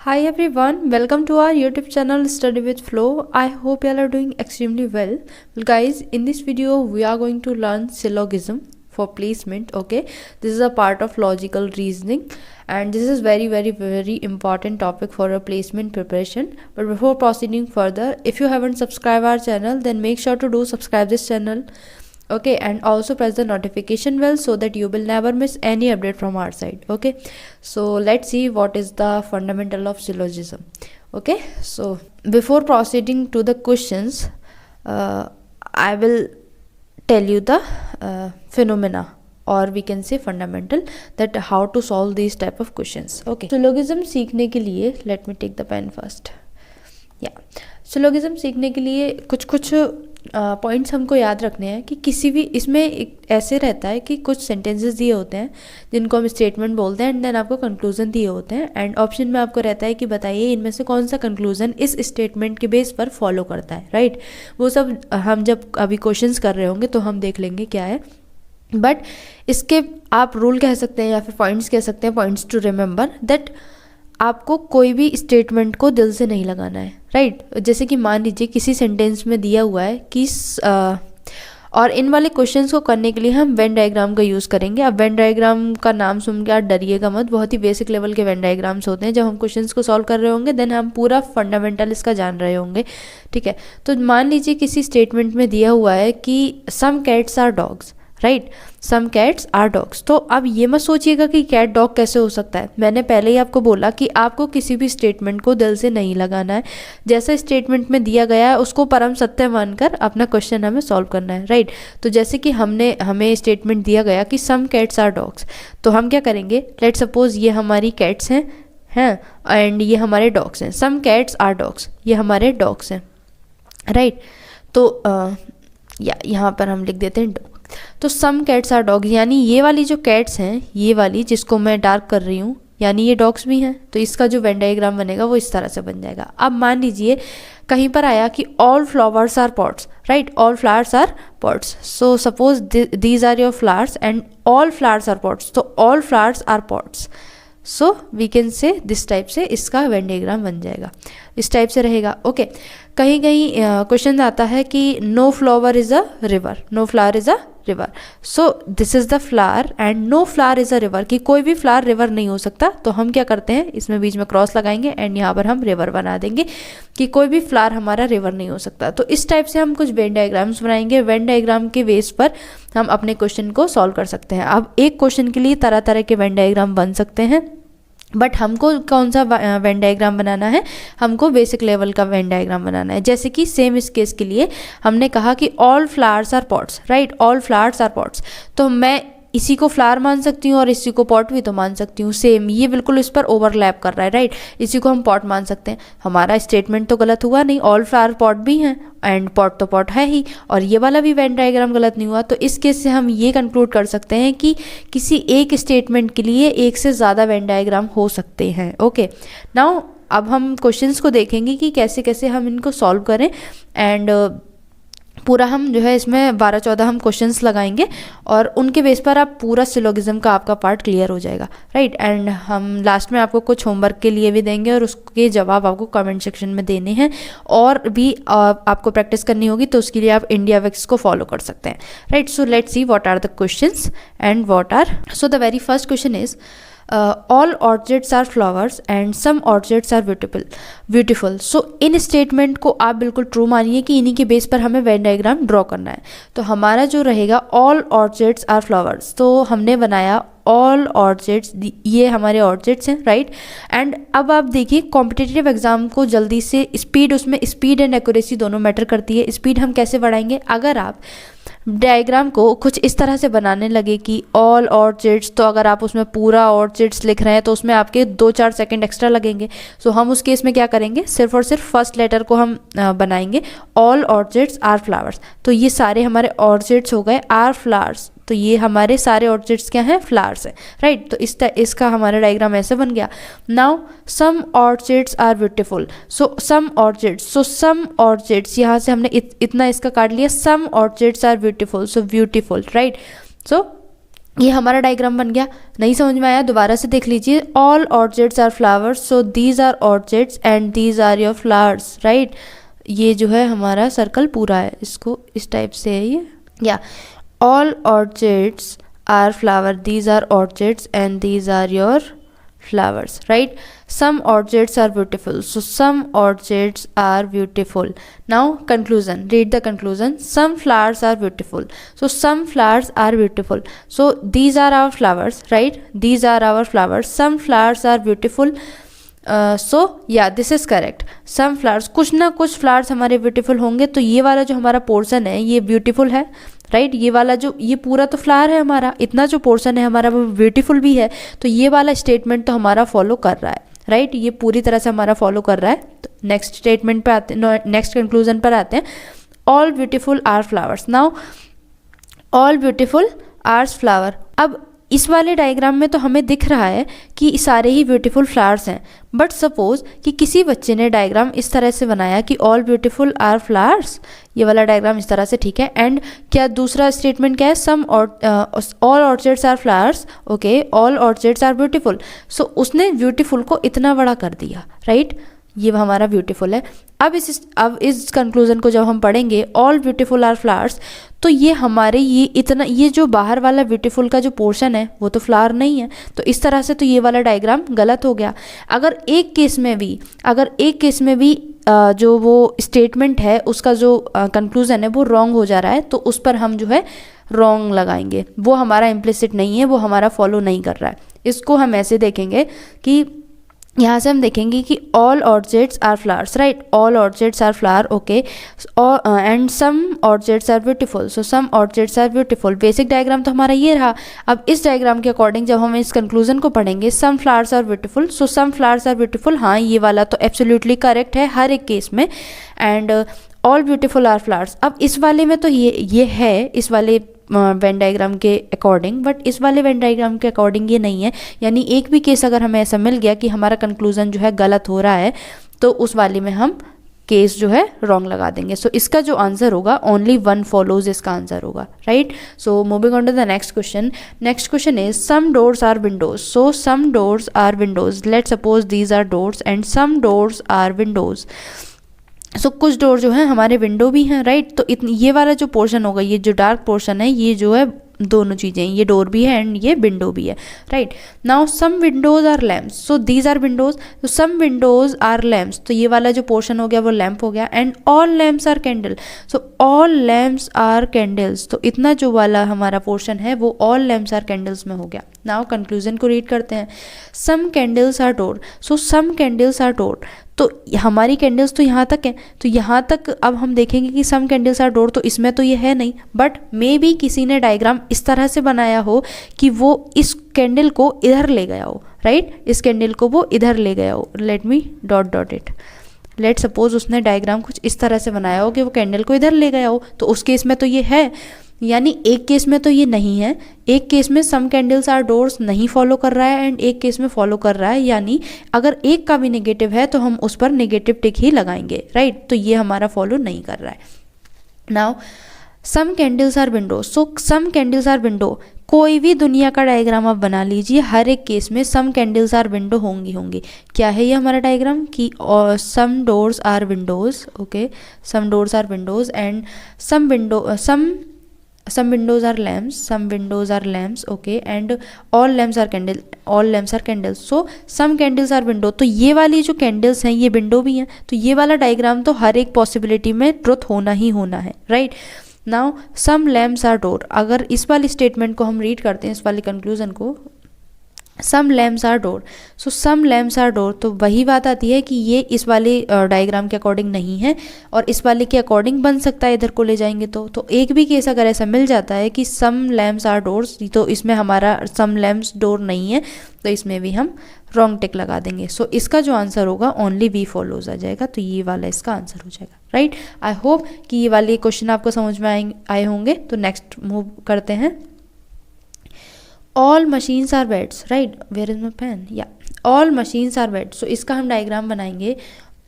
Hi everyone, welcome to our YouTube channel Study with Flow. I hope you all are doing extremely well. Well guys, in this video we are going to learn syllogism for placement. Okay, this is a part of logical reasoning and this is very important topic for a placement preparation. But before proceeding further, if you haven't subscribed our channel, then make sure to do subscribe this channel. Okay, and also press the notification bell so that you will never miss any update from our side. Okay, so let's see what is the fundamental of syllogism. Okay, so before proceeding to the questions, I will tell you the phenomena, or we can say fundamental, that how to solve these type of questions. Okay, syllogism सीखने के लिए let me take the pen first. Syllogism सीखने के लिए कुछ points हमको याद रखने हैं कि किसी भी इसमें एक ऐसे रहता है कि कुछ सेंटेंसेस दिए होते हैं जिनको हम स्टेटमेंट बोलते हैं एंड देन आपको कंक्लूजन दिए होते हैं एंड ऑप्शन में आपको रहता है कि बताइए इनमें से कौन सा कंक्लूजन इस स्टेटमेंट के बेस पर फॉलो करता है, राइट। वो सब हम जब अभी क्वेश्चंस कर रहे होंगे तो हम देख लेंगे क्या है, बट इसके आप रूल कह सकते हैं या फिर पॉइंट्स कह सकते हैं, पॉइंट्स टू रिमेंबर दैट आपको कोई भी स्टेटमेंट को दिल से नहीं लगाना है, राइट। जैसे कि मान लीजिए किसी सेंटेंस में दिया हुआ है कि और इन वाले क्वेश्चंस को करने के लिए हम वेन डायग्राम का यूज़ करेंगे। अब वेन डायग्राम का नाम सुन के आप डरिएगा मत, बहुत ही बेसिक लेवल के वेन डायग्राम्स होते हैं। जब हम क्वेश्चंस को सॉल्व कर रहे होंगे देन हम पूरा फंडामेंटल इसका जान रहे होंगे, ठीक है। तो मान लीजिए किसी स्टेटमेंट में दिया हुआ है कि some cats are dogs, right, some cats are dogs. तो अब ये मत सोचिएगा कि कैट डॉग कैसे हो सकता है। मैंने पहले ही आपको बोला कि आपको किसी भी स्टेटमेंट को दिल से नहीं लगाना है, जैसा स्टेटमेंट में दिया गया है उसको परम सत्य मानकर अपना क्वेश्चन हमें सॉल्व करना है, राइट। तो जैसे कि हमें स्टेटमेंट दिया गया कि सम कैट्स आर डॉग्स, तो हम क्या करेंगे, लेट सपोज ये हमारी कैट्स हैं एंड ये हमारे डॉग्स हैं। सम कैट्स आर डॉग्स, ये हमारे डॉग्स हैं, राइट। तो यहाँ पर हम लिख देते हैं डॉग। तो सम कैट्स आर डॉग्स यानी ये वाली जो कैट्स हैं, ये वाली जिसको मैं डार्क कर रही हूँ, यानी ये डॉग्स भी हैं। तो इसका जो वेन डायग्राम बनेगा वो इस तरह से बन जाएगा। अब मान लीजिए कहीं पर आया कि all flowers are pots, right, all flowers are pots. So suppose these are your flowers and all flowers are pots, तो all flowers are pots. So we can say this type से इसका वेन डायग्राम बन जाएगा, इस type से रहेगा। Okay, कहीं question आता है कि no flower is a river, no flower is a river. So this is the flower and no flower is a river, कि कोई भी फ्लावर रिवर नहीं हो सकता। तो हम क्या करते हैं, इसमें बीच में क्रॉस लगाएंगे एंड यहाँ पर हम रिवर बना देंगे कि कोई भी फ्लावर हमारा रिवर नहीं हो सकता। तो इस टाइप से हम कुछ वेन डायग्राम्स बनाएंगे। वेन डायग्राम के बेस पर हम अपने क्वेश्चन को सॉल्व कर सकते हैं। अब एक क्वेश्चन के लिए तरह तरह के वेन डायग्राम बन सकते हैं, बट हमको कौन सा वेन डायग्राम बनाना है, हमको बेसिक लेवल का वेन डायग्राम बनाना है। जैसे कि सेम इस केस के लिए हमने कहा कि all flowers are pots, right, all flowers are pots. तो मैं इसी को फ्लावर मान सकती हूँ और इसी को पॉट भी तो मान सकती हूँ, सेम ये बिल्कुल इस पर ओवरलैप कर रहा है, राइट। इसी को हम पॉट मान सकते हैं। हमारा स्टेटमेंट तो गलत हुआ नहीं, ऑल फ्लावर पॉट भी हैं एंड पॉट तो पॉट है ही, और ये वाला भी वेन डायग्राम गलत नहीं हुआ। तो इस केस से हम ये कंक्लूड कर सकते हैं कि किसी एक स्टेटमेंट के लिए एक से ज़्यादा वेन डायग्राम हो सकते हैं। ओके, नाउ अब हम क्वेश्चंस को देखेंगे कि कैसे कैसे हम इनको सॉल्व करें एंड पूरा हम जो है इसमें 12-14 हम क्वेश्चंस लगाएंगे और उनके बेस पर आप पूरा सिलोगिज्म का आपका पार्ट क्लियर हो जाएगा, राइट। एंड हम लास्ट में आपको कुछ होमवर्क के लिए भी देंगे और उसके जवाब आपको कमेंट सेक्शन में देने हैं, और भी आपको प्रैक्टिस करनी होगी तो उसके लिए आप इंडिया वेक्स को फॉलो कर सकते हैं, right. So let's see what are the questions and what are. So the very first question is all orchids are flowers and some orchids are beautiful. So इन स्टेटमेंट को आप बिल्कुल true मानिए कि इन्हीं के बेस पर हमें वेन डायग्राम ड्रॉ करना है। तो हमारा जो रहेगा ऑल ऑर्चिड्स आर फ्लावर्स, तो हमने बनाया ऑल ऑर्चिड्स, ये हमारे ऑर्चिड्स हैं, राइट। एंड अब आप देखिए कॉम्पिटिटिव एग्जाम को जल्दी से स्पीड, उसमें स्पीड एंड एक्यूरेसी दोनों मैटर करती है। स्पीड हम कैसे बढ़ाएंगे, अगर आप डायग्राम को कुछ इस तरह से बनाने लगे कि ऑल ऑर्चिड्स, तो अगर आप उसमें पूरा ऑर्चिड्स लिख रहे हैं तो उसमें आपके 2-4 सेकंड एक्स्ट्रा लगेंगे। सो हम उस केस में क्या करेंगे, सिर्फ और सिर्फ फर्स्ट लेटर को हम बनाएंगे ऑल ऑर्चिड्स आर फ्लावर्स। तो ये सारे हमारे ऑर्चिड्स हो गए, आर फ्लावर्स, तो ये हमारे सारे ऑर्चिड्स क्या हैं, फ्लावर्स हैं, राइट। तो इसका हमारा डायग्राम ऐसे बन गया। Now some orchids are beautiful, so some orchids यहाँ से हमने इतना इसका काट लिया, some orchids are beautiful, so beautiful, right. So ये हमारा डायग्राम बन गया। नहीं समझ में आया दोबारा से देख लीजिए। All orchids are flowers, so these are orchids and these are your flowers, right. ये जो है हमारा सर्कल पूरा है, इसको इस टाइप से है ये, या all orchids are flower, these are orchids and these are your flowers, right? Some orchids are beautiful, so some orchids are beautiful. Now conclusion, read the conclusion. Some flowers are beautiful, so some flowers are beautiful, so these are our flowers, right? These are our flowers. Some flowers are beautiful, so या this is correct. Some flowers, कुछ ना कुछ flowers हमारे beautiful होंगे, तो ये वाला जो हमारा पोर्शन है ये ब्यूटीफुल है, राइट। ये वाला जो, ये पूरा तो फ्लावर है हमारा, इतना जो पोर्शन है हमारा वो ब्यूटीफुल भी है, तो ये वाला स्टेटमेंट तो हमारा फॉलो कर रहा है, राइट। ये पूरी तरह से हमारा फॉलो कर रहा है। तो नेक्स्ट स्टेटमेंट पे आते हैं, नेक्स्ट कंक्लूजन पर आते हैं। All beautiful are flowers. Now all beautiful are flower. अब इस वाले डायग्राम में तो हमें दिख रहा है कि सारे ही ब्यूटीफुल फ्लावर्स हैं, बट सपोज कि किसी बच्चे ने डायग्राम इस तरह से बनाया कि ऑल ब्यूटीफुल आर फ्लावर्स, ये वाला डायग्राम इस तरह से, ठीक है। एंड क्या दूसरा स्टेटमेंट क्या है, some all orchids are flowers, okay, all orchids are beautiful. So उसने ब्यूटीफुल को इतना बड़ा कर दिया, राइट। ये हमारा ब्यूटीफुल है। अब इस कंक्लूजन को जब हम पढ़ेंगे, ऑल ब्यूटीफुल आर फ्लावर्स, तो ये हमारे ये जो बाहर वाला ब्यूटीफुल का जो पोर्शन है वो तो फ्लावर नहीं है, तो इस तरह से तो ये वाला डायग्राम गलत हो गया। अगर एक केस में भी जो वो स्टेटमेंट है उसका जो कंक्लूजन है वो रॉन्ग हो जा रहा है, तो उस पर हम जो है रॉन्ग लगाएंगे, वो हमारा इम्प्लिसिट नहीं है, वो हमारा फॉलो नहीं कर रहा है। इसको हम ऐसे देखेंगे कि यहाँ से हम देखेंगे कि all orchids are flowers, right, all orchids are flower, okay, and some orchids are beautiful, so some orchids are beautiful. Basic diagram तो हमारा ये रहा। अब इस डायग्राम के अकॉर्डिंग जब हम इस कंक्लूजन को पढ़ेंगे, some flowers are beautiful, so some flowers are beautiful, हाँ ये वाला तो एब्सोल्युटली करेक्ट है हर एक केस में। And all beautiful are flowers. अब इस वाले में तो ये है इस वाले वेन डायग्राम के अकॉर्डिंग, बट इस वाले वेन डायग्राम के अकॉर्डिंग ये नहीं है। यानी एक भी केस अगर हमें ऐसा मिल गया कि हमारा कंक्लूजन जो है गलत हो रहा है, तो उस वाले में हम केस जो है रॉन्ग लगा देंगे। सो इसका जो आंसर होगा, ओनली वन फॉलोज इसका आंसर होगा, right. So moving on to the next question. Next question is some doors are windows, so some doors are windows, let suppose these are doors and some doors are windows. So कुछ door जो है हमारे window भी हैं, right. तो ये वाला जो पोर्शन होगा, ये जो डार्क पोर्शन है, ये जो है दोनों चीज़ें, ये डोर भी है एंड ये विंडो भी है, right. Now some windows are lamps, so these are windows, तो सम विंडोज आर लैम्प्स, तो ये वाला जो पोर्शन हो गया वो लैम्प हो गया। And all lamps are candle, so all lamps are candles, तो इतना जो वाला हमारा पोर्शन है वो ऑल लैम्प्स आर कैंडल्स में हो गया। नाउ कंक्लूजन को रीड करते हैं। Some candles are door, so some candles are door, तो हमारी कैंडल्स तो यहाँ तक है, तो यहाँ तक अब हम देखेंगे कि सम कैंडल्स आर डोर, तो इसमें तो ये है नहीं, बट मे बी किसी ने डायग्राम इस तरह से बनाया हो कि वो इस कैंडल को इधर ले गया हो, राइट, इस कैंडल को वो इधर ले गया हो। Let me dot it. Let suppose उसने डायग्राम कुछ इस तरह से बनाया हो कि वो कैंडल को इधर ले गया हो, तो उस केस में तो ये है। यानी एक केस में तो ये नहीं है, एक केस में सम कैंडल्स आर डोर्स नहीं फॉलो कर रहा है एंड एक केस में फॉलो कर रहा है। यानी अगर एक का भी नेगेटिव है तो हम उस पर नेगेटिव टिक ही लगाएंगे, राइट। तो ये हमारा फॉलो नहीं कर रहा है। Now some candles are window, so some candles are window, कोई भी दुनिया का डायग्राम आप बना लीजिए, हर एक केस में सम कैंडल्स आर विंडो होंगी। क्या है ये हमारा डायग्राम कि some doors are windows, okay, some doors are windows and some windows are lamps, okay, and all lamps are candles, so some candles are window, तो ये वाली जो कैंडल्स हैं ये विंडो भी हैं, तो ये वाला डायग्राम तो हर एक पॉसिबिलिटी में ट्रुथ होना ही होना है, right. Now some lamps are door, अगर इस वाली स्टेटमेंट को हम रीड करते हैं, इस वाली कंक्लूजन को, some lamps are door, so some lamps are door, तो वही बात आती है कि ये इस वाले डायग्राम के अकॉर्डिंग नहीं है और इस वाले के अकॉर्डिंग बन सकता है, इधर को ले जाएंगे तो एक भी केस अगर ऐसा मिल जाता है कि सम लैम्प्स आर डोर्स, तो इसमें हमारा सम लैम्प्स डोर नहीं है, तो इसमें भी हम रॉन्ग टिक लगा देंगे। सो इसका जो आंसर होगा ओनली वी फॉलोज आ जाएगा, तो ये वाला इसका आंसर हो जाएगा, राइट। आई होप कि ये वाले क्वेश्चन आपको समझ में आए होंगे। तो नेक्स्ट मूव करते हैं। All machines are beds, right, where is my pen, या all machines are beds. So इसका हम डायग्राम बनाएंगे।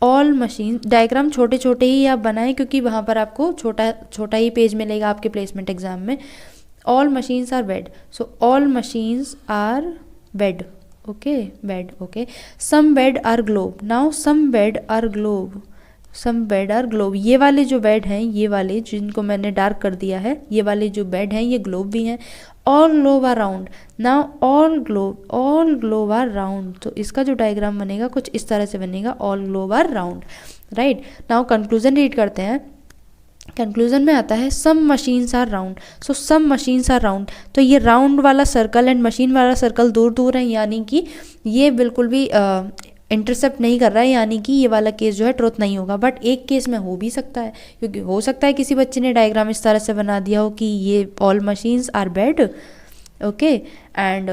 ऑल मशीन, डायग्राम छोटे छोटे ही आप बनाएं क्योंकि वहाँ पर आपको छोटा ही पेज मिलेगा आपके प्लेसमेंट एग्जाम में। all machines are bed, so all machines are bed, okay, bed, okay. Some bed are globe, now some bed are globe, some bed are globe, ये वाले जो बेड हैं, ये वाले जिनको मैंने डार्क कर दिया है, ये वाले जो बेड हैं ये ग्लोब भी हैं. All globe are round, now all globe are round, तो इसका जो डायग्राम बनेगा कुछ इस तरह से बनेगा, all globe are round, right. Now conclusion read करते हैं. कंक्लूजन में आता है some machines are round, so some machines are round, तो ये राउंड वाला सर्कल एंड मशीन वाला सर्कल दूर दूर है, यानी कि ये बिल्कुल भी इंटरसेप्ट नहीं कर रहा है, यानी कि ये वाला केस जो है ट्रुथ नहीं होगा. बट एक केस में हो भी सकता है, क्योंकि हो सकता है किसी बच्चे ने डायग्राम इस तरह से बना दिया हो कि ये all machines are bed, okay, and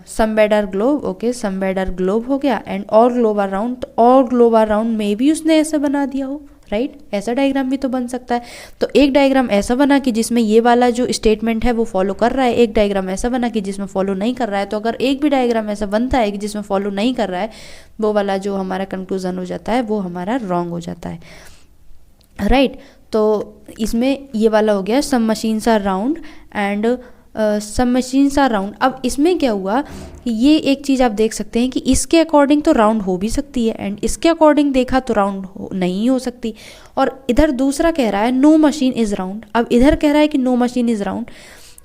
some bed are globe, okay, some bed are globe हो गया, and all globe are round, तो ऑल ग्लोब आर राउंड में भी उसने ऐसा बना दिया हो, राइट. ऐसा डायग्राम भी तो बन सकता है. तो एक डायग्राम ऐसा बना कि जिसमें ये वाला जो स्टेटमेंट है वो फॉलो कर रहा है, एक डायग्राम ऐसा बना कि जिसमें फॉलो नहीं कर रहा है. तो अगर एक भी डायग्राम ऐसा बनता है कि जिसमें फॉलो नहीं कर रहा है, वो वाला जो हमारा कंक्लूजन हो जाता है वो हमारा रॉन्ग हो जाता है, राइट. तो इसमें ये वाला हो गया सम मशीन्स आर राउंड एंड सब मशीन्स आर राउंड. अब इसमें क्या हुआ कि ये एक चीज़ आप देख सकते हैं कि इसके अकॉर्डिंग तो राउंड हो भी सकती है एंड इसके अकॉर्डिंग देखा तो राउंड नहीं हो सकती. और इधर दूसरा कह रहा है नो मशीन इज़ राउंड, अब इधर कह रहा है कि नो मशीन इज़ राउंड.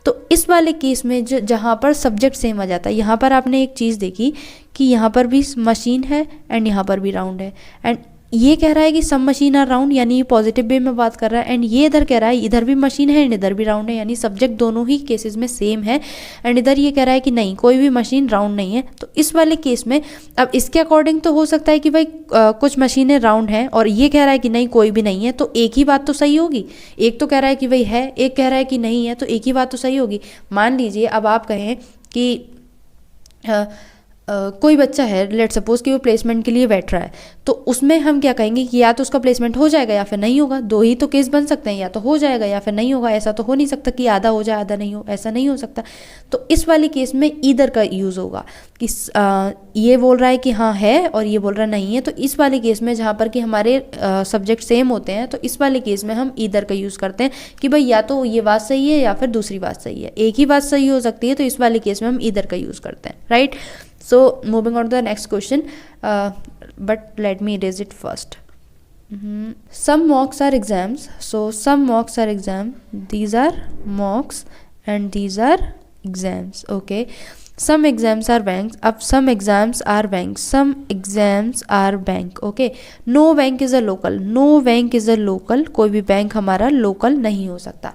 तो इस वाले केस में जहाँ पर सब्जेक्ट सेम आ जाता है, यहाँ पर आपने एक चीज़ देखी कि यहाँ पर भी मशीन है एंड यहाँ पर भी राउंड है, एंड ये कह रहा है कि सम मशीन आर राउंड, यानी ये पॉजिटिव वे में बात कर रहा है, एंड ये इधर कह रहा है इधर भी मशीन है एंड इधर भी राउंड है, यानी सब्जेक्ट दोनों ही केसेस में सेम है. एंड इधर ये कह रहा है कि नहीं कोई भी मशीन राउंड नहीं है. तो इस वाले केस में अब इसके अकॉर्डिंग तो हो सकता है कि भाई कुछ मशीनें राउंड हैं और ये कह रहा है कि नहीं कोई भी नहीं है, तो एक ही बात तो सही होगी. एक तो कह रहा है कि भाई है, एक कह रहा है कि नहीं है, तो एक ही बात तो सही होगी. मान लीजिए अब आप कहें कि कोई बच्चा है, लेट सपोज कि वो प्लेसमेंट के लिए बैठ रहा है, तो उसमें हम क्या कहेंगे कि या तो उसका प्लेसमेंट हो जाएगा या फिर नहीं होगा. दो ही तो केस बन सकते हैं, या तो हो जाएगा या फिर नहीं होगा. ऐसा तो हो नहीं सकता कि आधा हो जाए आधा नहीं हो, ऐसा नहीं हो सकता. तो इस वाले केस में ईदर का यूज़ होगा कि ये बोल रहा है कि हाँ है और ये बोल रहा नहीं है. तो इस वाले केस में जहाँ पर कि हमारे सब्जेक्ट सेम होते हैं, तो इस वाले केस में हम ईदर का यूज़ करते हैं कि भाई या तो ये बात सही है या फिर दूसरी बात सही है. एक ही बात सही हो सकती है, तो इस वाले केस में हम ईदर का यूज़ करते हैं, right. So moving on to the next question, but let me erase it first. Some mocks are exams. So some mocks are exam. These are mocks and these are exams. Okay. Some exams are banks. अब some exams are banks. Some exams are bank. Okay. No bank is a local. No bank is a local. कोई भी bank हमारा local नहीं हो सकता.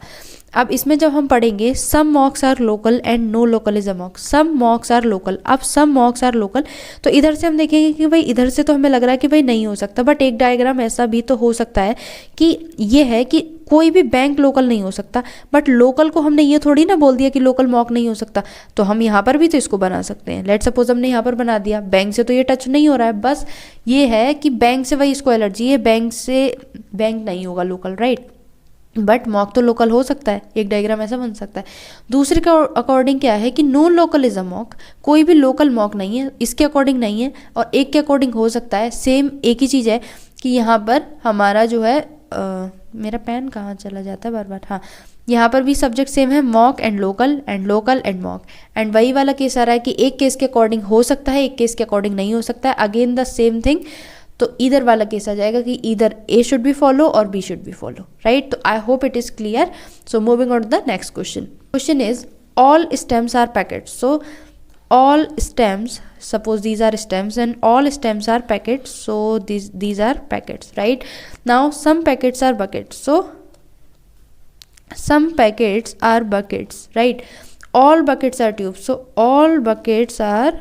अब इसमें जब हम पढ़ेंगे some mocks are local and no local is a mock, some mocks are local. अब सम मॉक्स आर लोकल, तो इधर से हम देखेंगे कि भाई इधर से तो हमें लग रहा है कि भाई नहीं हो सकता, बट एक डायग्राम ऐसा भी तो हो सकता है कि ये है कि कोई भी बैंक लोकल नहीं हो सकता, बट लोकल को हमने ये थोड़ी ना बोल दिया कि लोकल मॉक नहीं हो सकता. तो हम यहाँ पर भी तो इसको बना सकते हैं. लेट सपोज हमने यहाँ पर बना दिया, बैंक से तो ये टच नहीं हो रहा है, बस ये है कि बैंक से वही इसको एलर्जी है, बैंक से बैंक नहीं होगा लोकल, राइट. बट मॉक तो लोकल हो सकता है. एक डायग्राम ऐसा बन सकता है. दूसरे का अकॉर्डिंग क्या है कि no local is a mock, कोई भी लोकल मॉक नहीं है, इसके अकॉर्डिंग नहीं है. और एक के अकॉर्डिंग हो सकता है. सेम एक ही चीज़ है कि यहाँ पर हमारा जो है मेरा पेन कहाँ चला जाता है बार बार, हाँ, यहाँ पर भी सब्जेक्ट सेम है, mock and local and mock. And वही वाला केस आ रहा है कि एक केस के अकॉर्डिंग हो सकता है, एक केस के अकॉर्डिंग नहीं हो सकता है. Again the same thing. तो इधर वाला केस आ जाएगा कि इधर ए शुड बी फॉलो और B should be follow, right. तो I hope it is clear. So moving on to the next question. Question is all stems are packets. So all stems, suppose these are stems and all stems are packets, so these are packets, right. Now some packets are buckets, so some packets are buckets, right. All buckets are tubes, so all buckets are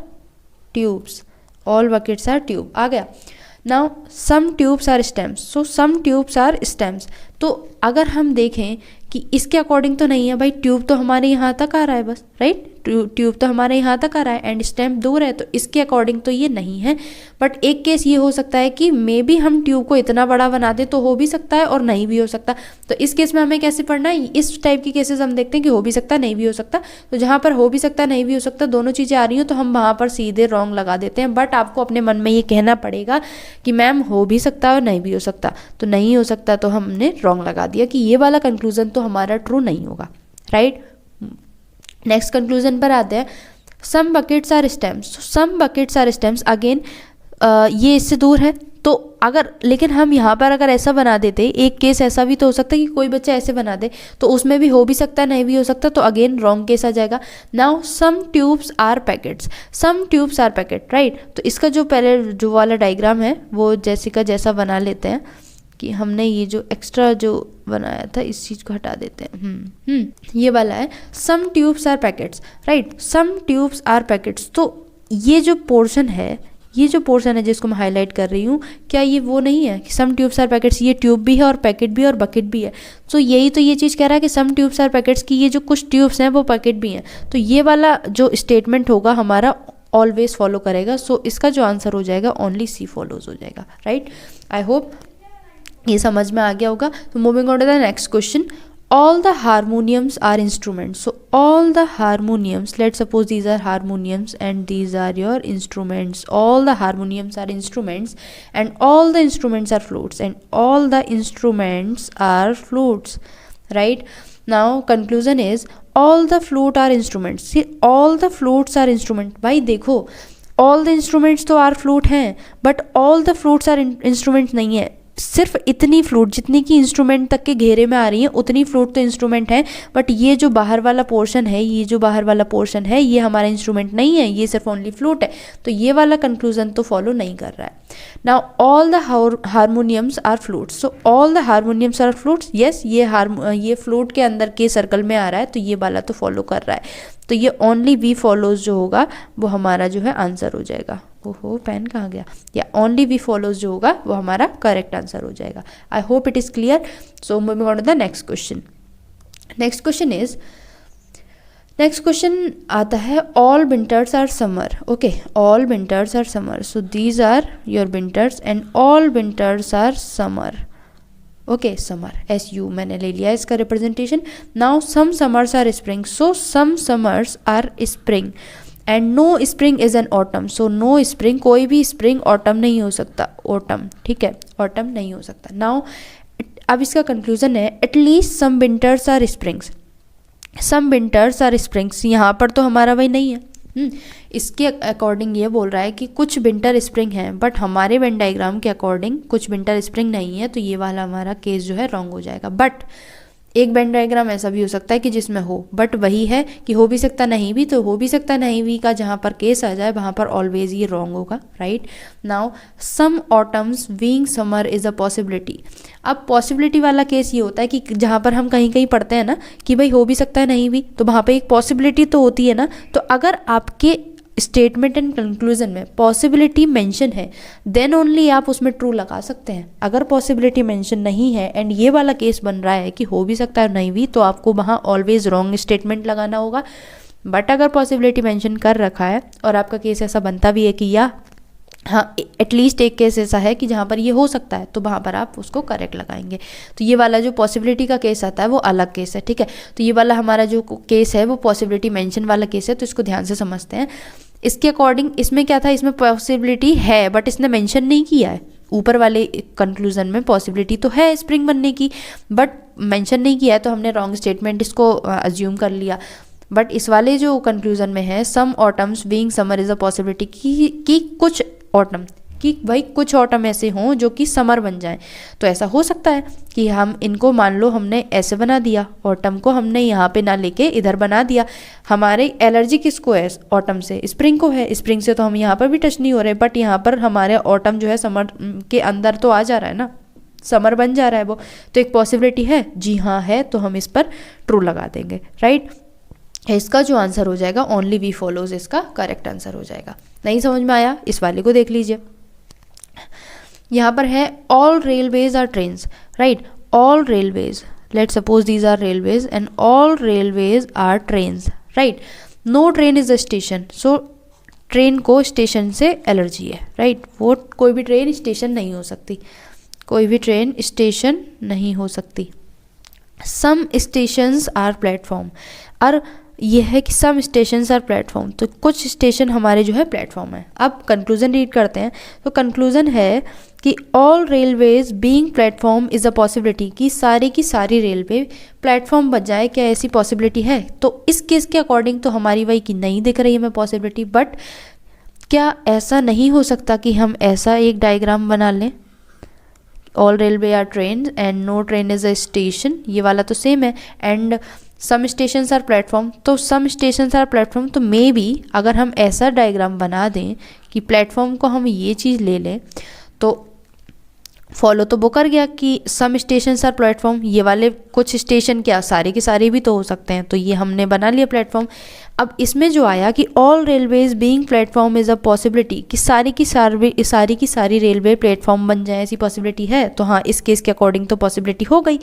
tubes, all buckets are tube. आ गया. Now some tubes are stems, so some tubes are stems. तो अगर हम देखें कि इसके according तो नहीं है भाई, ट्यूब तो हमारे यहाँ तक आ रहा है बस, राइट. ट्यूब तो हमारे यहाँ तक आ रहा है एंड स्टेम दूर है, तो इसके अकॉर्डिंग तो ये नहीं है. बट एक केस ये हो सकता है कि मे बी हम ट्यूब को इतना बड़ा बना दे, तो हो भी सकता है और नहीं भी हो सकता. तो इस केस में हमें कैसे पढ़ना है, इस टाइप की केसेस हम देखते हैं कि हो भी सकता है नहीं भी हो सकता. तो जहाँ पर हो भी सकता है नहीं भी हो सकता, दोनों चीज़ें आ रही हो, तो हम वहाँ पर सीधे रॉन्ग लगा देते हैं. बट आपको अपने मन में ये कहना पड़ेगा कि मैम हो भी सकता है और नहीं भी हो सकता. तो नहीं हो सकता तो हमने रॉन्ग लगा दिया कि ये वाला कंक्लूजन तो हमारा ट्रू नहीं होगा, राइट. नेक्स्ट कंक्लूजन पर आते हैं, some buckets are stems, some buckets are stems, again ये इससे दूर है, तो अगर लेकिन हम यहाँ पर अगर ऐसा बना देते, एक केस ऐसा भी तो हो सकता है कि कोई बच्चा ऐसे बना दे, तो उसमें भी हो भी सकता है नहीं भी हो सकता, तो अगेन रॉन्ग केस आ जाएगा। Now some tubes are packets, some tubes are packet, right. तो इसका जो पहले जो वाला डायग्राम है वो जैसिका जैसा बना लेते हैं कि हमने ये जो एक्स्ट्रा जो बनाया था इस चीज़ को हटा देते हैं। ये वाला है some tubes are packets, right, some tubes are packets. तो ये जो पोर्शन है, ये जो पोर्शन है जिसको मैं हाईलाइट कर रही हूँ, क्या ये वो नहीं है कि सम ट्यूब्स आर पैकेट्स, ये ट्यूब भी है और पैकेट भी है और बकेट भी है। तो यही तो ये चीज़ कह रहा है कि सम ट्यूब्स आर पैकेट्स की ये जो कुछ ट्यूब्स हैं वो पैकेट भी हैं। तो ये वाला जो स्टेटमेंट होगा हमारा ऑलवेज फॉलो करेगा। सो इसका जो आंसर हो जाएगा ओनली सी फॉलोज हो जाएगा, राइट। आई होप ये समझ में आ गया होगा। तो moving on to the next question, all the harmoniums are instruments. So all the harmoniums, let's suppose these are harmoniums and these are your instruments. All the harmoniums are instruments and all the instruments are flutes and all the instruments are flutes, right? Now conclusion is all the flute are instruments. See, all the flutes are instrument. भाई देखो, all the instruments तो are flute हैं, but all the flutes are instruments नहीं है। सिर्फ इतनी flute जितनी कि इंस्ट्रूमेंट तक के घेरे में आ रही है उतनी फ्लूट तो इंस्ट्रूमेंट है, बट ये जो बाहर वाला पोर्शन है, ये जो बाहर वाला पोर्शन है ये हमारा इंस्ट्रूमेंट नहीं है, ये सिर्फ ओनली फ्लूट है। तो ये वाला कंक्लूजन तो फॉलो नहीं कर रहा है। Now all the harmoniums are flutes, so all the harmoniums are flutes, yes ये फ्लूट के अंदर के सर्कल में आ रहा है, तो ये वाला तो फॉलो कर रहा है। तो ये ओनली वी फॉलोज जो होगा वो हमारा जो है आंसर हो जाएगा। ओहो पेन कहाँ गया, या ओनली वी फॉलोज जो होगा वो हमारा करेक्ट आंसर हो जाएगा। I hope it is clear. So moving on to the next question. Next question is, next question आता है all winters are summer. Okay, all winters are summer, so these are your winters and all winters are summer. Okay, summer SU मैंने ले लिया इसका representation. Now some summers are spring, so some summers are spring and no spring is an autumn, so no spring, कोई भी spring autumn नहीं हो सकता, autumn, ठीक है, ऑटम नहीं हो सकता। नाउ अब इसका कंक्लूजन है at least some winters are springs, some winters are springs, यहाँ पर तो हमारा वही नहीं है। इसके अकॉर्डिंग ये बोल रहा है कि कुछ विंटर स्प्रिंग हैं, बट हमारे वेन डायग्राम के अकॉर्डिंग कुछ विंटर स्प्रिंग नहीं है, तो ये वाला हमारा केस जो है रॉन्ग हो जाएगा। बट एक वेन डायग्राम ऐसा भी हो सकता है कि जिसमें हो, बट वही है कि हो भी सकता नहीं भी, तो हो भी सकता नहीं भी का जहाँ पर केस आ जाए वहाँ पर ऑलवेज ये रॉन्ग होगा, right. Now some autumns being summer is a possibility. अब पॉसिबिलिटी वाला केस ये होता है कि जहाँ पर हम कहीं कहीं पढ़ते हैं ना कि भाई हो भी सकता है नहीं भी, तो वहाँ पे एक पॉसिबिलिटी तो होती है ना। तो अगर आपके स्टेटमेंट एंड कंक्लूजन में पॉसिबिलिटी मेंशन है देन ओनली आप उसमें ट्रू लगा सकते हैं। अगर पॉसिबिलिटी मेंशन नहीं है एंड ये वाला केस बन रहा है कि हो भी सकता है नहीं भी, तो आपको वहाँ ऑलवेज रॉन्ग स्टेटमेंट लगाना होगा। बट अगर पॉसिबिलिटी मेंशन कर रखा है और आपका केस ऐसा बनता भी है कि या हाँ एटलीस्ट एक केस ऐसा है कि जहाँ पर ये हो सकता है, तो वहाँ पर आप उसको करेक्ट लगाएंगे। तो ये वाला जो पॉसिबिलिटी का केस आता है वो अलग केस है, ठीक है। तो ये वाला हमारा जो केस है वो पॉसिबिलिटी मेंशन वाला केस है, तो इसको ध्यान से समझते हैं। इसके अकॉर्डिंग इसमें क्या था, इसमें पॉसिबिलिटी है बट इसने मेंशन नहीं किया है। ऊपर वाले कंक्लूजन में पॉसिबिलिटी तो है स्प्रिंग बनने की बट मेंशन नहीं किया है, तो हमने रॉन्ग स्टेटमेंट इसको अज्यूम कर लिया। बट इस वाले जो कंक्लूजन में है some autumns being summer is a possibility कि कुछ ऑटम, कि भाई कुछ ऑटम ऐसे हों जो कि समर बन जाएं, तो ऐसा हो सकता है कि हम इनको मान लो हमने ऐसे बना दिया, ऑटम को हमने यहाँ पे ना लेके इधर बना दिया। हमारे एलर्जी किसको है ऑटम से, स्प्रिंग को है। स्प्रिंग से तो हम यहाँ पर भी टच नहीं हो रहे, बट यहाँ पर हमारे ऑटम जो है समर के अंदर तो आ जा रहा है ना, समर बन जा रहा है वो, तो एक पॉसिबिलिटी है, जी हाँ है, तो हम इस पर ट्रू लगा देंगे, राइट। इसका जो आंसर हो जाएगा ओनली वी फॉलोज इसका करेक्ट आंसर हो जाएगा। नहीं समझ में आया, इस वाले को देख लीजिए। यहाँ पर है all railways are trains, right, all railways, let suppose these are railways and all railways are trains, right. No train is a station, so train को स्टेशन से एलर्जी है, राइट। वो कोई भी ट्रेन स्टेशन नहीं हो सकती, कोई भी ट्रेन स्टेशन नहीं हो सकती। सम स्टेशंस आर प्लेटफॉर्म, और ये है कि सम स्टेशंस आर प्लेटफॉर्म, तो कुछ स्टेशन हमारे जो है प्लेटफॉर्म है। अब कंक्लूजन रीड करते हैं। तो कंक्लूजन है कि all railways being platform is a possibility, कि की सारी रेलवे प्लेटफॉर्म बन जाए, क्या ऐसी पॉसिबिलिटी है? तो इस केस के अकॉर्डिंग तो हमारी वही कि नहीं दिख रही है हमें पॉसिबिलिटी, बट क्या ऐसा नहीं हो सकता कि हम ऐसा एक डायग्राम बना लें, all railway are train and no train is a station, ये वाला तो सेम है, and some stations are platform, तो सम स्टेशंस आर प्लेटफॉर्म, तो मे बी अगर हम ऐसा डायग्राम बना दें कि प्लेटफॉर्म को हम ये चीज़ ले लें, तो फॉलो तो वो कर गया कि सम स्टेशंस आर प्लेटफॉर्म, ये वाले कुछ स्टेशन क्या सारे के सारे भी तो हो सकते हैं, तो ये हमने बना लिया प्लेटफॉर्म। अब इसमें जो आया कि all railways being platform is a possibility, कि सारी की सारी रेलवे प्लेटफॉर्म बन जाए, ऐसी पॉसिबिलिटी है। तो हाँ, इस केस के अकॉर्डिंग तो पॉसिबिलिटी हो गई।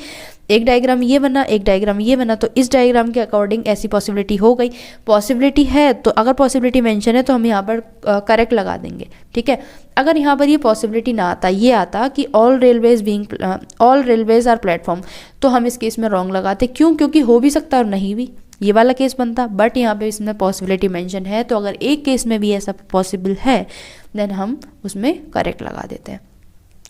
एक डायग्राम ये बना, एक डायग्राम ये बना, तो इस डायग्राम के अकॉर्डिंग ऐसी पॉसिबिलिटी हो गई। पॉसिबिलिटी है तो अगर पॉसिबिलिटी मेंशन है तो हम यहाँ पर करेक्ट लगा देंगे, ठीक है। अगर यहाँ पर ये पॉसिबिलिटी ना आता, ये आता कि ऑल रेलवेज आर प्लेटफॉर्म, तो हम इस केस में रॉन्ग लगाते। क्यों? क्योंकि हो भी सकता और नहीं भी, ये वाला केस बनता। बट यहाँ पे इसमें पॉसिबिलिटी मेंशन है, तो अगर एक केस में भी ऐसा पॉसिबल है देन हम उसमें करेक्ट लगा देते हैं।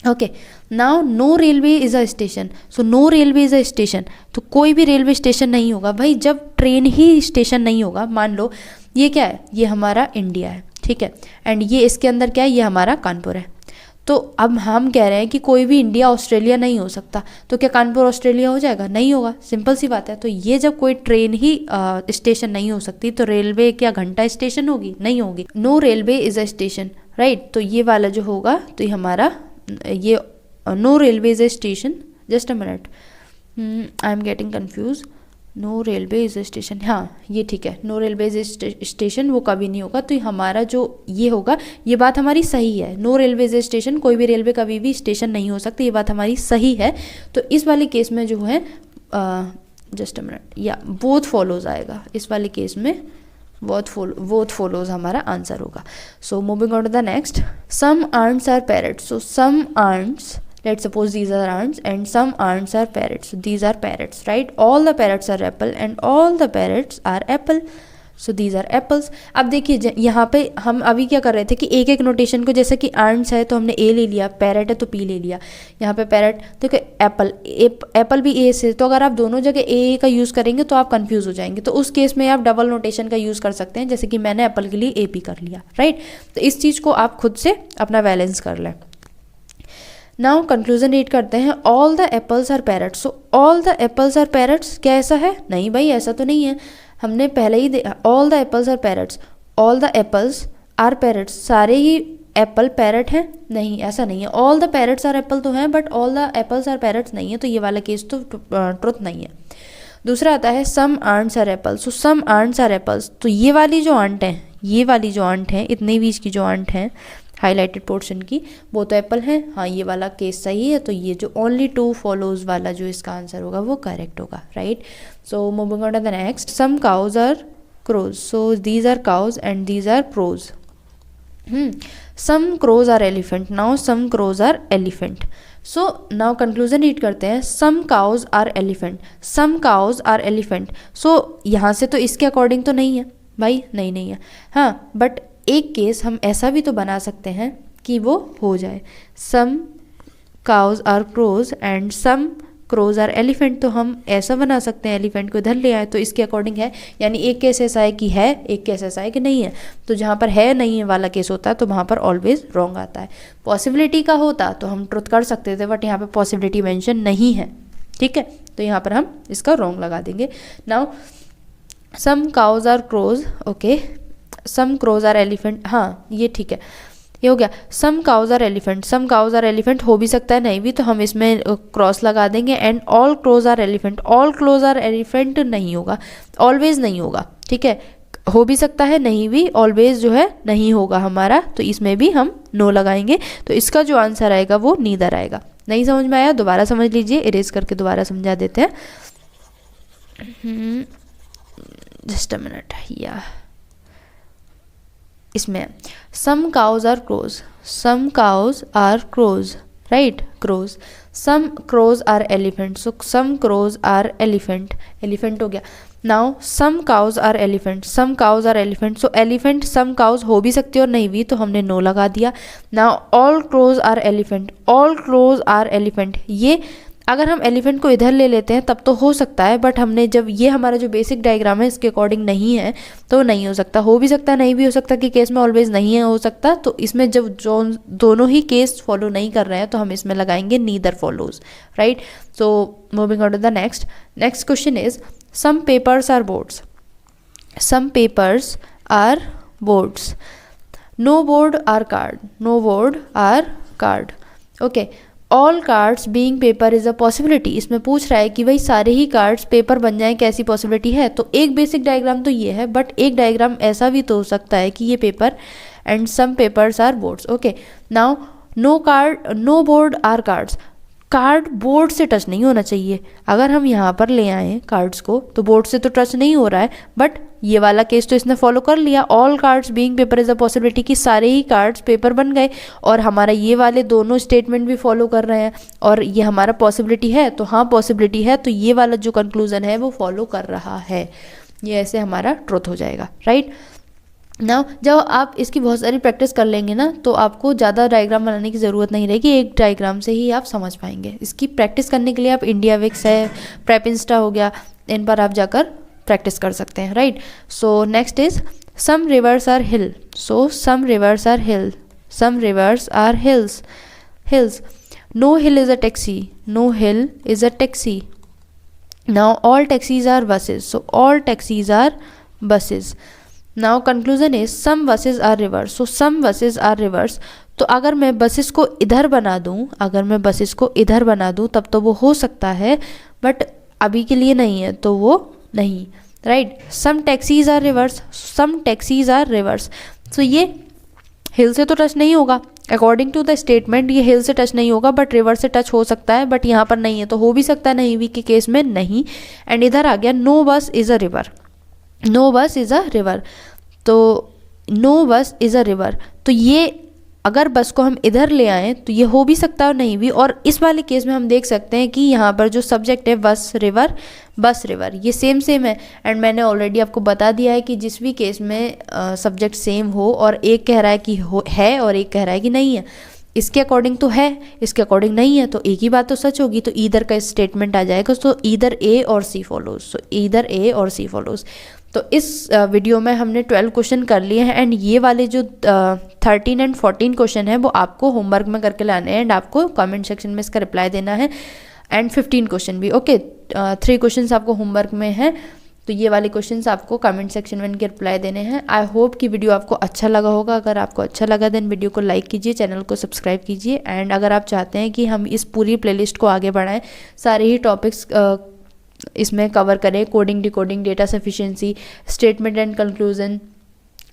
Okay, now no railway is a station, so no railway is a station, तो कोई भी रेलवे स्टेशन नहीं होगा भाई जब ट्रेन ही स्टेशन नहीं होगा। मान लो ये क्या है, ये हमारा इंडिया है, ठीक है, एंड ये इसके अंदर क्या है, ये हमारा कानपुर है। तो अब हम कह रहे हैं कि कोई भी इंडिया ऑस्ट्रेलिया नहीं हो सकता, तो क्या कानपुर ऑस्ट्रेलिया हो जाएगा? नहीं होगा, सिंपल सी बात है। तो ये जब कोई ट्रेन ही स्टेशन नहीं हो सकती, तो रेलवे क्या घंटा स्टेशन होगी? नहीं होगी। No railway is a station, right. तो ये वाला जो होगा, तो ये हमारा ये no railway is a station, just a minute, I am getting confused. No railway is station, हाँ ये ठीक है, नो रेलवे इज़ स्टेशन वो कभी नहीं होगा। तो ये हमारा जो ये होगा, ये बात हमारी सही है। नो रेलवे इज़ स्टेशन, कोई भी रेलवे कभी भी स्टेशन नहीं हो सकती, ये बात हमारी सही है। तो इस वाले केस में जो है जस्ट अ मिनट, या बोथ फॉलोज आएगा इस वाले केस में, बोथ फॉलोज हमारा आंसर होगा। So moving on to the next, some arts are parrots, so some arts, let's suppose these are ants and some ants are parrots, so these are parrots, right? All the parrots are apple and all the parrots are apple, so these are apples। अब देखिए यहाँ पे हम अभी क्या कर रहे थे कि एक एक नोटेशन को, जैसे कि ants है तो हमने ए ले लिया, पैरट है तो पी ले लिया, यहाँ पे पैरट देखो, एप्पल एप्पल भी ए से, तो अगर आप दोनों जगह ए का यूज़ करेंगे तो आप कंफ्यूज हो जाएंगे। तो उस केस में आप डबल नोटेशन का यूज़ कर सकते हैं, जैसे कि मैंने एप्पल के लिए ए पी कर लिया, राइट। तो इस चीज़ को आप खुद से अपना बैलेंस कर लें। नाउ कंक्लूजन रीड करते हैं, all the apples are parrots, so all the apples are parrots, क्या ऐसा है? नहीं भाई, ऐसा तो नहीं है। हमने पहले ही all the apples are parrots, all the apples are parrots, सारे ही एप्पल पैरट हैं? नहीं, ऐसा नहीं है। All the parrots are apple तो हैं, but all the apples are parrots नहीं है, तो ये वाला केस तो ट्रुथ नहीं है। दूसरा आता है some ants are apples, so some ants are apples, तो ये वाली जो आंट है, ये वाली जो आंट है, इतने बीच की जो आंट है हाईलाइटेड पोर्शन की, वो तो एप्पल है। हाँ, ये वाला केस सही है, तो ये जो ओनली टू फॉलोज वाला जो इसका आंसर होगा वो करेक्ट होगा, right. So moving on to the next, some cows are crows, so these are cows and these are crows. Some crows are elephant, now some crows are elephant. So now conclusion read करते हैं, some cows are elephant, some cows are elephant. So यहाँ से तो इसके according तो नहीं है भाई, नहीं है। हाँ, बट एक केस हम ऐसा भी तो बना सकते हैं कि वो हो जाए, some cows are crows and some crows are elephant, तो हम ऐसा बना सकते हैं, एलिफेंट को इधर ले आए तो इसके अकॉर्डिंग है। यानी एक केस ऐसा है कि है, एक केस ऐसा है कि नहीं है। तो जहाँ पर है नहीं है वाला केस होता है तो वहाँ पर ऑलवेज रॉन्ग आता है। पॉसिबिलिटी का होता तो हम ट्रुथ कर सकते थे, बट यहाँ पर पॉसिबिलिटी मेंशन नहीं है, ठीक है, तो यहाँ पर हम इसका रॉन्ग लगा देंगे। Now some cows are crows, okay, some crows are elephant, हाँ ये ठीक है, ये हो गया। Some cows are elephant, some cows are elephant हो भी सकता है, नहीं भी, तो हम इसमें क्रॉस लगा देंगे। And all crows are elephant, all crows are elephant नहीं होगा, ऑलवेज नहीं होगा, ठीक है, हो भी सकता है, नहीं भी, ऑलवेज जो है नहीं होगा हमारा, तो इसमें भी हम नो लगाएंगे। तो इसका जो आंसर आएगा वो नीदर आएगा। नहीं समझ में आया दोबारा समझ लीजिए, इरेज करके दोबारा समझा देते हैं। जस्ट अ मिनट, या इसमें some cows are crows, some cows are crows, right, crows. Some crows are elephant, so some crows are elephant, elephant हो गया। Now some cows are elephant, some cows are elephant, so elephant some cows हो भी सकती है और नहीं भी, तो हमने नो लगा दिया. Now all crows are elephant, all crows are elephant, ये अगर हम एलिफेंट को इधर ले लेते हैं तब तो हो सकता है, बट हमने जब ये हमारा जो बेसिक डायग्राम है इसके अकॉर्डिंग नहीं है तो नहीं हो सकता. हो भी सकता है नहीं भी हो सकता कि केस में ऑलवेज नहीं है हो सकता. तो इसमें जब जो दोनों ही केस फॉलो नहीं कर रहे हैं तो हम इसमें लगाएंगे neither follows, right. So moving on to the next. Next question is some papers are boards, some papers are boards, no board are card, no board are card. Okay, all cards being paper is a possibility. इसमें पूछ रहा है कि भाई सारे ही cards paper बन जाएं, कैसी पॉसिबिलिटी है. तो एक बेसिक डायग्राम तो ये है, बट एक डायग्राम ऐसा भी तो हो सकता है कि ये paper and some papers are boards. Okay, now no card no board are cards, card board से टच नहीं होना चाहिए. अगर हम यहाँ पर ले आए कार्ड्स को तो बोर्ड से तो टच नहीं हो रहा है, बट ये वाला केस तो इसने फॉलो कर लिया. All cards being paper is a possibility कि सारे ही कार्ड्स पेपर बन गए, और हमारा ये वाले दोनों स्टेटमेंट भी फॉलो कर रहे हैं और ये हमारा पॉसिबिलिटी है. तो हाँ पॉसिबिलिटी है, तो ये वाला जो कंक्लूजन है वो फॉलो कर रहा है. ये ऐसे हमारा ट्रुथ हो जाएगा, राइट. नाउ जब आप इसकी बहुत सारी प्रैक्टिस कर लेंगे ना तो आपको ज़्यादा डायग्राम बनाने की ज़रूरत नहीं रहेगी, एक डायग्राम से ही आप समझ पाएंगे. इसकी प्रैक्टिस करने के लिए आप इंडिया विक्स है, प्रेप इंस्टा हो गया, इन पर आप जाकर प्रैक्टिस कर सकते हैं, right. So next is some rivers are hill, so some rivers are hill, some rivers are hills, hills. No hill is a taxi, no hill is a taxi. Now all taxis are buses, so all taxis are buses. Now conclusion is some buses are rivers, so some buses are rivers. तो अगर मैं buses को इधर बना दूं, अगर मैं buses को इधर बना दूं तब तो वो हो सकता है, बट अभी के लिए नहीं है तो वो नहीं, right. Some taxis are rivers, some taxis are rivers. तो ये हिल से तो टच नहीं होगा अकॉर्डिंग टू द स्टेटमेंट, ये हिल से टच नहीं होगा, बट रिवर से टच हो सकता है, बट यहाँ पर नहीं है तो हो भी सकता है नहीं भी के केस में नहीं. एंड इधर आ गया no bus is a river, no bus is a river. तो no bus is a river, तो ये अगर बस को हम इधर ले आएँ तो ये हो भी सकता है और नहीं भी. और इस वाले केस में हम देख सकते हैं कि यहाँ पर जो सब्जेक्ट है बस रिवर ये सेम है. एंड मैंने ऑलरेडी आपको बता दिया है कि जिस भी केस में सब्जेक्ट सेम हो और एक कह रहा है कि है और एक कह रहा है कि नहीं है, इसके अकॉर्डिंग तो है, इसके अकॉर्डिंग नहीं है, तो एक ही बात तो सच होगी. तो ईदर का स्टेटमेंट आ जाएगा. तो ईदर ए और सी फॉलोज, सो ईदर ए और सी फॉलोज. तो इस वीडियो में हमने 12 क्वेश्चन कर लिए हैं. एंड ये वाले जो 13 एंड 14 क्वेश्चन हैं वो आपको होमवर्क में करके लाने हैं एंड आपको कमेंट सेक्शन में इसका रिप्लाई देना है. एंड 15 क्वेश्चन भी, ओके 3 क्वेश्चन आपको होमवर्क में हैं, तो ये वाले क्वेश्चंस आपको कमेंट सेक्शन में इनके रिप्लाई देने हैं. आई होप कि वीडियो आपको अच्छा लगा होगा. अगर आपको अच्छा लगा देन वीडियो को लाइक कीजिए, चैनल को सब्सक्राइब कीजिए. एंड अगर आप चाहते हैं कि हम इस पूरी प्लेलिस्ट को आगे बढ़ाएं, सारे ही टॉपिक्स इसमें कवर करें, coding, decoding, data sufficiency, statement and conclusion,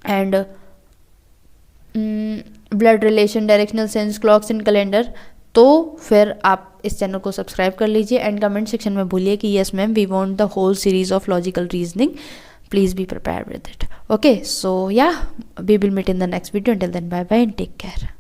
and blood relation, directional sense, clocks and calendar, तो फिर आप इस चैनल को सब्सक्राइब कर लीजिए. एंड कमेंट सेक्शन में बोलिए कि yes ma'am we want the whole series of logical reasoning, please be prepared with it. Okay, so yeah we will meet in the next video. Until then, bye bye and take care.